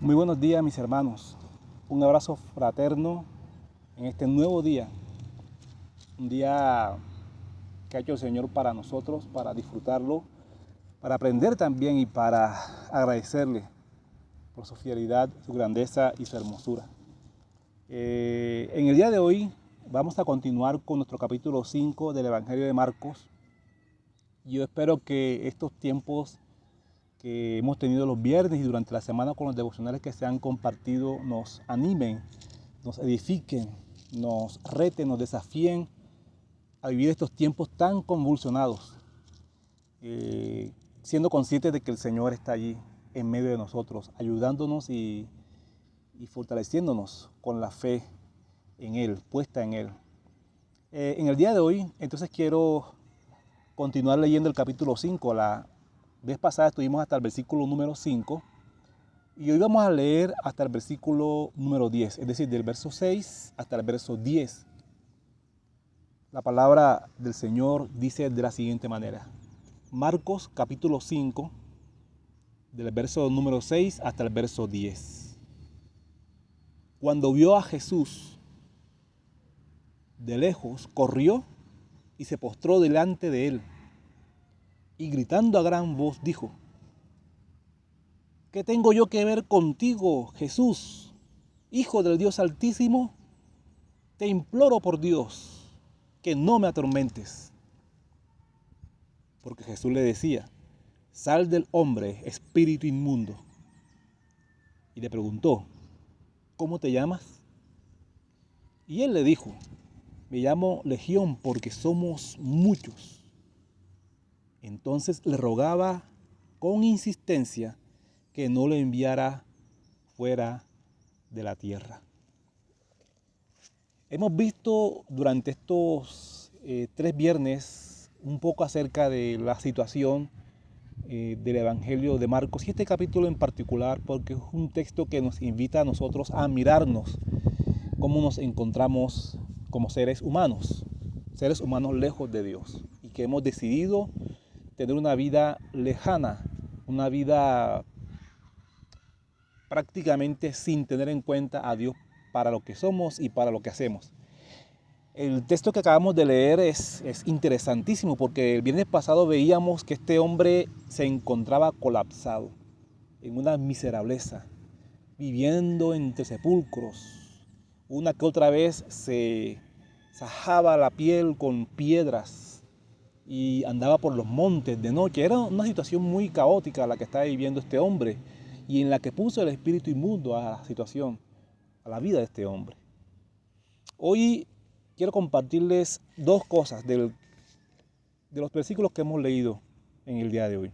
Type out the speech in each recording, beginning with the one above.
Muy buenos días, mis hermanos. Un abrazo fraterno en este nuevo día. Un día que ha hecho el Señor para nosotros, para disfrutarlo, para aprender también y para agradecerle por su fidelidad, su grandeza y su hermosura. En el día de hoy vamos a continuar con nuestro capítulo 5 del Evangelio de Marcos. Yo espero que estos tiempos que hemos tenido los viernes y durante la semana con los devocionales que se han compartido nos animen, nos edifiquen, nos reten, nos desafíen a vivir estos tiempos tan convulsionados, siendo conscientes de que el Señor está allí en medio de nosotros, ayudándonos y fortaleciéndonos con la fe en Él, puesta en Él. En el día de hoy, entonces quiero continuar leyendo el capítulo 5. La vez pasada estuvimos hasta el versículo número 5 y hoy vamos a leer hasta el versículo número 10, es decir, del verso 6 hasta el verso 10. La palabra del Señor dice de la siguiente manera. Marcos capítulo 5, del verso número 6 hasta el verso 10. Cuando vio a Jesús de lejos, corrió y se postró delante de él, y gritando a gran voz dijo: ¿qué tengo yo que ver contigo, Jesús, Hijo del Dios Altísimo? Te imploro por Dios que no me atormentes. Porque Jesús le decía: sal del hombre, espíritu inmundo. Y le preguntó: ¿cómo te llamas? Y él le dijo: me llamo Legión, porque somos muchos. Entonces le rogaba con insistencia que no le enviara fuera de la tierra. Hemos visto durante estos 3 viernes un poco acerca de la situación del Evangelio de Marcos y este capítulo en particular, porque es un texto que nos invita a nosotros a mirarnos cómo nos encontramos como seres humanos lejos de Dios, y que hemos decidido tener una vida lejana, una vida prácticamente sin tener en cuenta a Dios para lo que somos y para lo que hacemos. El texto que acabamos de leer es interesantísimo, porque el viernes pasado veíamos que este hombre se encontraba colapsado, en una miserableza, viviendo entre sepulcros. Una que otra vez se sajaba la piel con piedras y andaba por los montes de noche. Era una situación muy caótica la que estaba viviendo este hombre, y en la que puso el espíritu inmundo a la situación, a la vida de este hombre. Hoy quiero compartirles 2 cosas de los versículos que hemos leído en el día de hoy.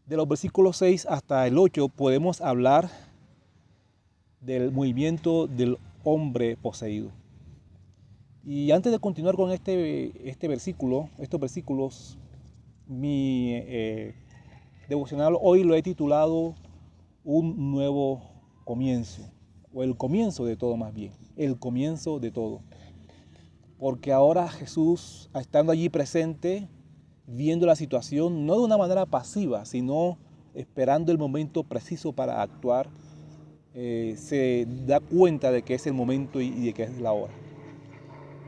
De los versículos 6 hasta el 8 podemos hablar del movimiento del hombre poseído. Y antes de continuar con estos versículos, mi devocional hoy lo he titulado Un nuevo comienzo, o el comienzo de todo más bien, el comienzo de todo. Porque ahora Jesús, estando allí presente, viendo la situación, no de una manera pasiva, sino esperando el momento preciso para actuar, se da cuenta de que es el momento y de que es la hora.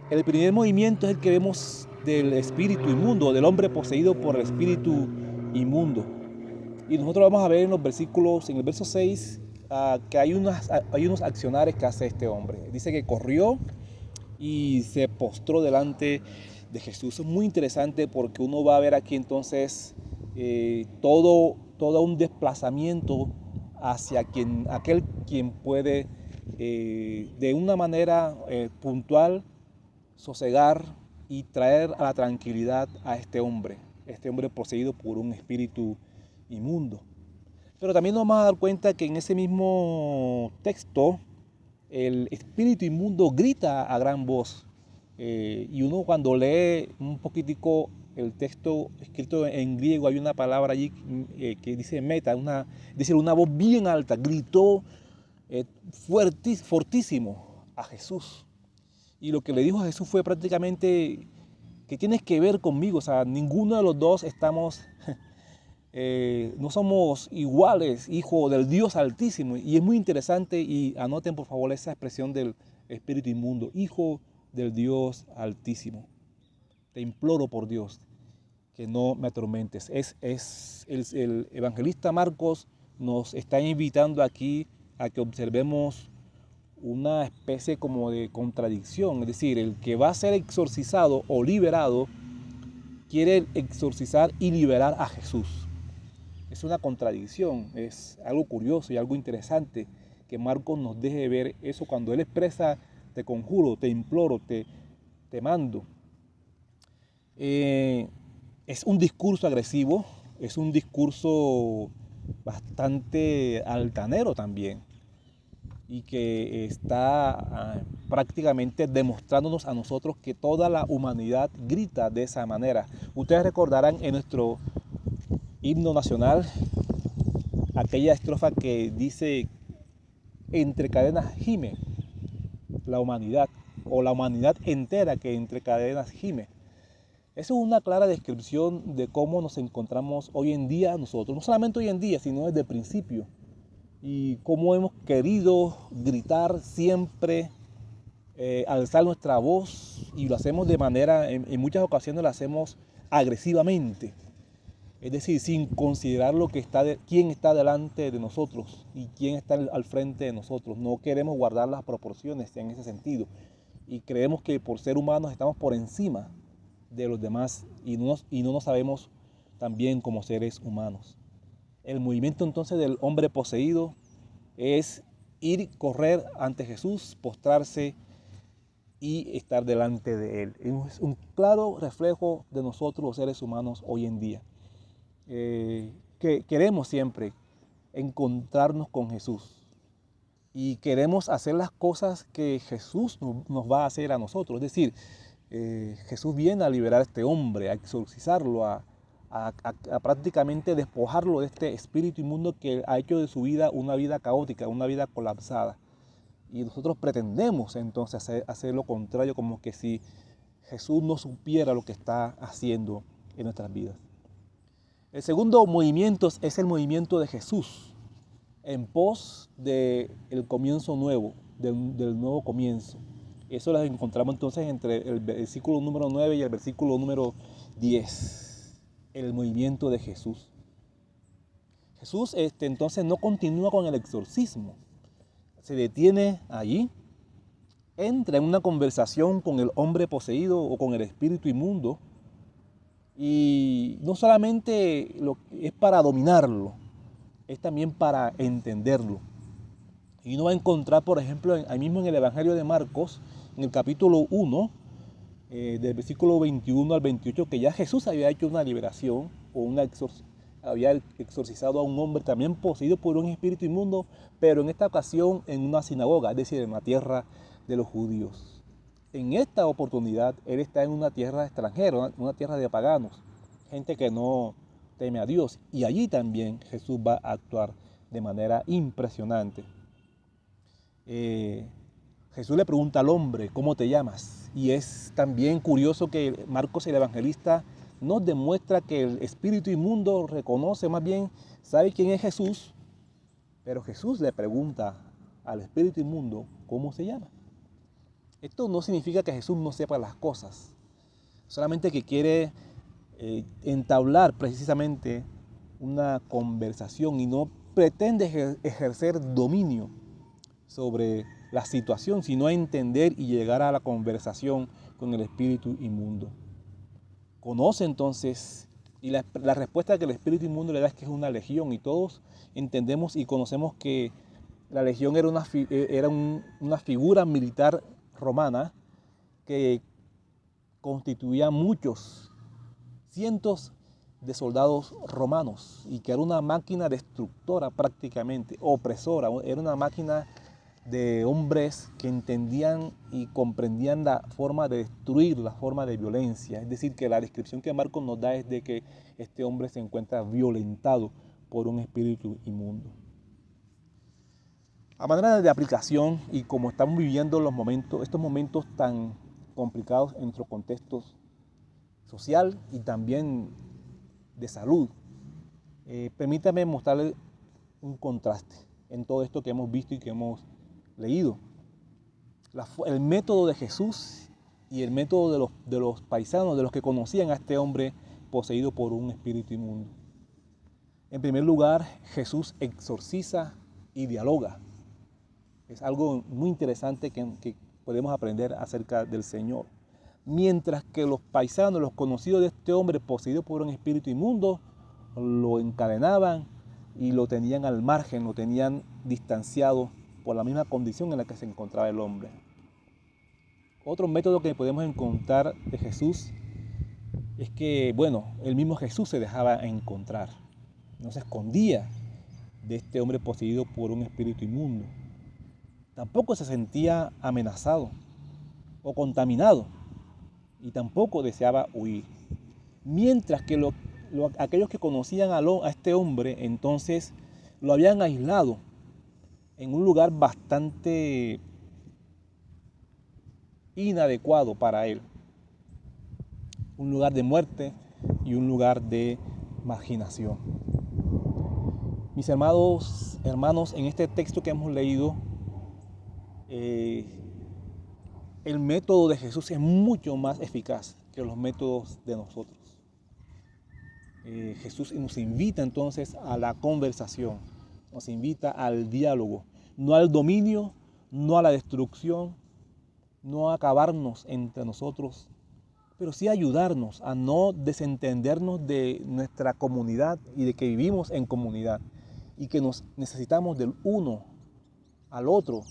El primer movimiento es el que vemos del espíritu inmundo, del hombre poseído por el espíritu inmundo. Y nosotros vamos a ver en los versículos, en el verso 6, que hay unos accionares que hace este hombre. Dice que corrió y se postró delante de Jesús. Es muy interesante, porque uno va a ver aquí entonces todo un desplazamiento hacia aquel quien puede de una manera puntual sosegar y traer a la tranquilidad a este hombre poseído por un espíritu inmundo. Pero también nos vamos a dar cuenta que en ese mismo texto el espíritu inmundo grita a gran voz. Y uno, cuando lee un poquitico el texto escrito en griego, hay una palabra allí que dice meta, una voz bien alta, gritó fortísimo a Jesús. Y lo que le dijo a Jesús fue prácticamente: ¿qué tienes que ver conmigo? O sea, ninguno de los dos estamos no somos iguales, hijo del Dios Altísimo. Y es muy interesante, y anoten por favor esa expresión del espíritu inmundo, hijo del Dios Altísimo. Te imploro por Dios que no me atormentes. El evangelista Marcos nos está invitando aquí a que observemos una especie como de contradicción, es decir, el que va a ser exorcizado o liberado quiere exorcizar y liberar a Jesús. Es una contradicción, es algo curioso y algo interesante que Marcos nos deje ver eso cuando él expresa: te conjuro, te imploro, te mando. Es un discurso agresivo, es un discurso bastante altanero también, y que está prácticamente demostrándonos a nosotros que toda la humanidad grita de esa manera. Ustedes recordarán en nuestro himno nacional aquella estrofa que dice: entre cadenas gime la humanidad, o la humanidad entera que entre cadenas gime. Eso es una clara descripción de cómo nos encontramos hoy en día nosotros, no solamente hoy en día, sino desde el principio, y cómo hemos querido gritar siempre, alzar nuestra voz, y lo hacemos de manera, en muchas ocasiones lo hacemos agresivamente, es decir, sin considerar quién está delante de nosotros y quién está al frente de nosotros. No queremos guardar las proporciones en ese sentido, y creemos que por ser humanos estamos por encima de los demás, y no nos sabemos también como seres humanos. El movimiento entonces del hombre poseído es correr ante Jesús, postrarse y estar delante de Él. Es un claro reflejo de nosotros los seres humanos hoy en día, que queremos siempre encontrarnos con Jesús y queremos hacer las cosas que Jesús nos va a hacer a nosotros. Es decir, Jesús viene a liberar a este hombre, a exorcizarlo, a prácticamente despojarlo de este espíritu inmundo que ha hecho de su vida una vida caótica, una vida colapsada. Y nosotros pretendemos entonces hacer lo contrario, como que si Jesús no supiera lo que está haciendo en nuestras vidas. El segundo movimiento es el movimiento de Jesús en pos del comienzo nuevo, del nuevo comienzo. Eso lo encontramos entonces entre el versículo número 9 y el versículo número 10. El movimiento de Jesús. Jesús entonces no continúa con el exorcismo. Se detiene allí, entra en una conversación con el hombre poseído o con el espíritu inmundo, y no solamente es para dominarlo, es también para entenderlo. Y uno va a encontrar, por ejemplo, ahí mismo en el Evangelio de Marcos, en el capítulo 1, del versículo 21 al 28, que ya Jesús había hecho una liberación, o había exorcizado a un hombre también poseído por un espíritu inmundo, pero en esta ocasión en una sinagoga, es decir, en la tierra de los judíos. En esta oportunidad, él está en una tierra extranjera, una tierra de paganos, gente que no teme a Dios, y allí también Jesús va a actuar de manera impresionante. Jesús le pregunta al hombre: ¿cómo te llamas? Y es también curioso que Marcos, el evangelista, nos demuestra que el espíritu inmundo reconoce, más bien sabe quién es Jesús, pero Jesús le pregunta al espíritu inmundo cómo se llama. Esto no significa que Jesús no sepa las cosas, solamente que quiere entablar precisamente una conversación, y no pretende ejercer dominio sobre la situación, sino entender y llegar a la conversación con el espíritu inmundo. Conoce entonces, y la respuesta que el espíritu inmundo le da es que es una legión, y todos entendemos y conocemos que la legión era una figura militar romana que constituía cientos de soldados romanos, y que era una máquina destructora prácticamente, opresora, era una máquina de hombres que entendían y comprendían la forma de destruir, la forma de violencia. Es decir, que la descripción que Marcos nos da es de que este hombre se encuentra violentado por un espíritu inmundo. A manera de aplicación, y como estamos viviendo estos momentos tan complicados en nuestro contexto social y también de salud, Permítame mostrarle un contraste en todo esto que hemos visto y que hemos leído. El método de Jesús y el método de los paisanos, de los que conocían a este hombre poseído por un espíritu inmundo. En primer lugar, Jesús exorciza y dialoga. Es algo muy interesante que podemos aprender acerca del Señor. Mientras que los paisanos, los conocidos de este hombre poseído por un espíritu inmundo, lo encadenaban y lo tenían al margen, lo tenían distanciado por la misma condición en la que se encontraba el hombre. Otro método que podemos encontrar de Jesús es que, el mismo Jesús se dejaba encontrar, no se escondía de este hombre poseído por un espíritu inmundo. Tampoco se sentía amenazado o contaminado y tampoco deseaba huir. Mientras que aquellos que conocían a este hombre entonces lo habían aislado en un lugar bastante inadecuado para él. Un lugar de muerte y un lugar de marginación. Mis hermanos, en este texto que hemos leído, el método de Jesús es mucho más eficaz que los métodos de nosotros. Jesús nos invita entonces a la conversación, nos invita al diálogo, no al dominio, no a la destrucción, no a acabarnos entre nosotros, pero sí ayudarnos a no desentendernos de nuestra comunidad y de que vivimos en comunidad y que nos necesitamos del uno al otro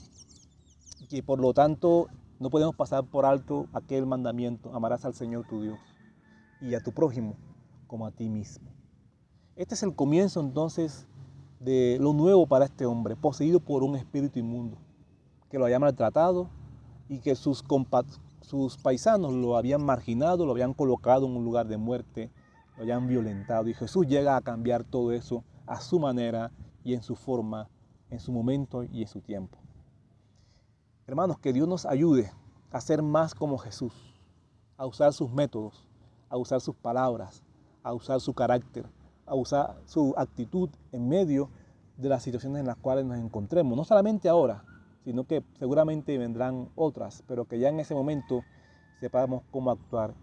y que por lo tanto no podemos pasar por alto aquel mandamiento: amarás al Señor tu Dios y a tu prójimo como a ti mismo. Este es el comienzo entonces de lo nuevo para este hombre, poseído por un espíritu inmundo, que lo había maltratado y que sus paisanos lo habían marginado, lo habían colocado en un lugar de muerte, lo habían violentado. Y Jesús llega a cambiar todo eso a su manera y en su forma, en su momento y en su tiempo. Hermanos, que Dios nos ayude a ser más como Jesús, a usar sus métodos, a usar sus palabras, a usar su carácter, a usar su actitud en medio de las situaciones en las cuales nos encontremos. No solamente ahora, sino que seguramente vendrán otras, pero que ya en ese momento sepamos cómo actuar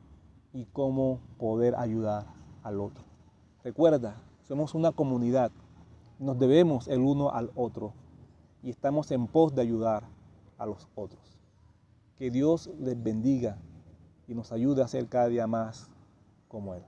y cómo poder ayudar al otro. Recuerda, somos una comunidad, nos debemos el uno al otro y estamos en pos de ayudar a los otros. Que Dios les bendiga y nos ayude a ser cada día más como Él.